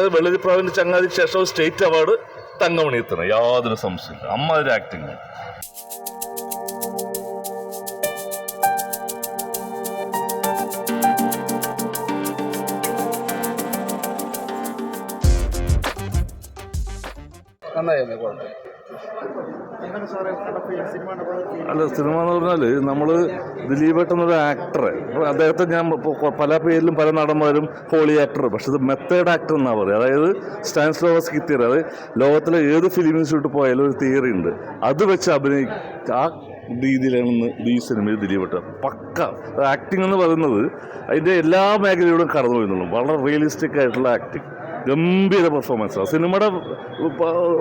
അതായത് വെള്ളരിപ്രാവിൻ്റെ ചങ്ങാതിക്ക് ശേഷം state award തങ്കമണിയത്തിന് യാതൊരു സംശയമില്ല. അമ്മ ഒരു ആക്ടിങ്. അല്ല, സിനിമ എന്ന് പറഞ്ഞാൽ നമ്മൾ ദിലീപേട്ടനൊരു ആക്ടറെ, അദ്ദേഹത്തെ ഞാൻ പല പേരിലും പല നടന്മാരും ഹോളി ആക്ടർ, പക്ഷെ ഇത് മെത്തേഡ് ആക്ടർ എന്നാണ് പറയുക. അതായത് സ്റ്റാൻസ്ലോവസ്കി തിയറി, അതായത് ലോകത്തിലെ ഏത് ഫിലിം ഇൻസ്റ്റിറ്റ്യൂട്ട് പോയാലും ഒരു തിയറി ഉണ്ട്, അത് വെച്ച് ആ രീതിയിലാണ് ഈ സിനിമയിൽ ദിലീപേട്ടൻ പക്ക ആക്ടിങ് എന്ന് പറയുന്നത്. അതിൻ്റെ എല്ലാ മേഖലയിലൂടെയും കടന്നു വരുന്നുള്ളൂ. വളരെ റിയലിസ്റ്റിക് ആയിട്ടുള്ള ആക്ടിങ്, ഗംഭീര പെർഫോമൻസാണ്. സിനിമയുടെ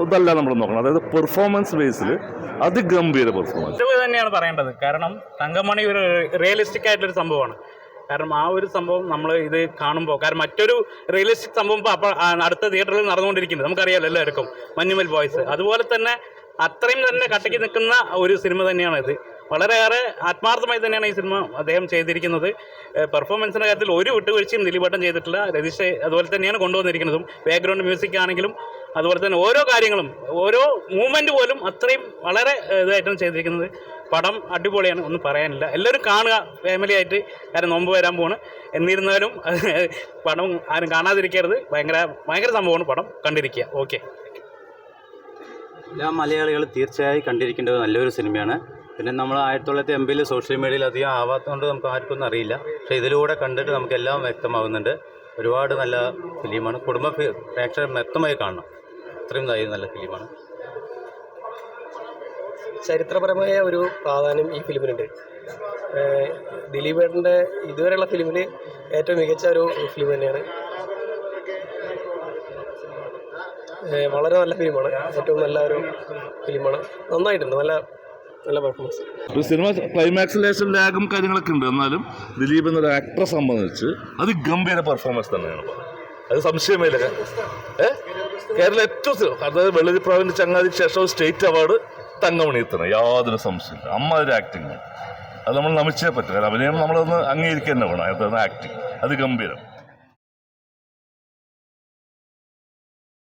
ഇതല്ല നമ്മൾ നോക്കണം, അതായത് പെർഫോമൻസ് ബേസിൽ അതിഗംഭീര പെർഫോമൻസ് തന്നെയാണ് പറയേണ്ടത്. കാരണം തങ്കമണി ഒരു റിയലിസ്റ്റിക് ആയിട്ടുള്ളൊരു സംഭവമാണ്. കാരണം ആ ഒരു സംഭവം നമ്മൾ ഇത് കാണുമ്പോൾ, കാരണം മറ്റൊരു റിയലിസ്റ്റിക് സംഭവം ഇപ്പോൾ അടുത്ത തിയേറ്ററിൽ നടന്നുകൊണ്ടിരിക്കുന്നത് നമുക്കറിയാമല്ലോ എല്ലാവർക്കും, മഞ്ഞുമൽ ബോയ്സ്. അതുപോലെ തന്നെ അത്രയും തന്നെ കട്ടയ്ക്ക് നിൽക്കുന്ന ഒരു സിനിമ തന്നെയാണ് ഇത്. വളരെയേറെ ആത്മാർത്ഥമായി തന്നെയാണ് ഈ സിനിമ അദ്ദേഹം ചെയ്തിരിക്കുന്നത്. പെർഫോമൻസിൻ്റെ കാര്യത്തിൽ ഒരു വിട്ടുവീഴ്ചയും ദിലീപേട്ടൻ ചെയ്തിട്ടില്ല. രതീഷ് അതുപോലെ തന്നെയാണ് കൊണ്ടുവന്നിരിക്കുന്നതും. ബാക്ക്ഗ്രൗണ്ട് മ്യൂസിക് ആണെങ്കിലും അതുപോലെ തന്നെ ഓരോ കാര്യങ്ങളും, ഓരോ മൂവ്മെൻറ്റ് പോലും അത്രയും വളരെ ഇതായിട്ടാണ് ചെയ്തിരിക്കുന്നത്. പടം അടിപൊളിയാണ്, ഒന്നും പറയാനില്ല. എല്ലാവരും കാണുക ഫാമിലി ആയിട്ട്, കാരണം നോമ്പ് വരാൻ പോണ്. എന്നിരുന്നാലും പടം ആരും കാണാതിരിക്കരുത്. ഭയങ്കര സംഭവമാണ്. പടം കണ്ടിരിക്കുക. ഓക്കെ, എല്ലാ മലയാളികൾ തീർച്ചയായും കണ്ടിരിക്കേണ്ടത് നല്ലൊരു സിനിമയാണ്. പിന്നെ നമ്മൾ 1980 സോഷ്യൽ മീഡിയയിൽ അധികം ആവാത്തതുകൊണ്ട് നമുക്ക് ആർക്കൊന്നും അറിയില്ല. പക്ഷേ ഇതിലൂടെ കണ്ടിട്ട് നമുക്കെല്ലാം വ്യക്തമാകുന്നുണ്ട്. ഒരുപാട് നല്ല ഫിലിമാണ്. കുടുംബ പ്രേക്ഷകർ വ്യക്തമായി കാണണം. അത്രയും നല്ല ഫിലിമാണ്. ചരിത്രപരമായ ഒരു പ്രാധാന്യം ഈ ഫിലിമിനുണ്ട്. ദിലീപേട്ടൻ്റെ ഇതുവരെയുള്ള ഫിലിമിൽ ഏറ്റവും മികച്ച ഒരു ഫിലിം തന്നെയാണ്. വളരെ നല്ല ഫിലിമാണ്. ഏറ്റവും നല്ല ഒരു ഫിലിമാണ്. നന്നായിട്ടുണ്ട്. നല്ല പെർഫോമൻസ്. ഒരു സിനിമ ക്ലൈമാക്സിൽ ലേശം ലാഗും കാര്യങ്ങളൊക്കെ ഉണ്ട്, എന്നാലും ദിലീപ് എന്നൊരു ആക്ടറെ സംബന്ധിച്ച് അത് ഗംഭീര പെർഫോമൻസ് തന്നെയാണ്. അത് സംശയമേ ഇല്ല. കേരളം ഏറ്റവും, അതായത് വെള്ളരിപ്രാവിൻ്റെ ചങ്ങാതിക്ക് ശേഷം സ്റ്റേറ്റ് അവാർഡ് തങ്കമണിയത്തിന് യാതൊരു സംശയമില്ല. അമ്മ ഒരു ആക്ടിങ്. അത് നമ്മൾ നമിച്ചേ പറ്റും. കാരണം അഭിനയം നമ്മളൊന്ന് അംഗീകരിക്കാൻ തന്നെ വേണം. അതാണ് ആക്ടിങ്. അത് ഗംഭീരം.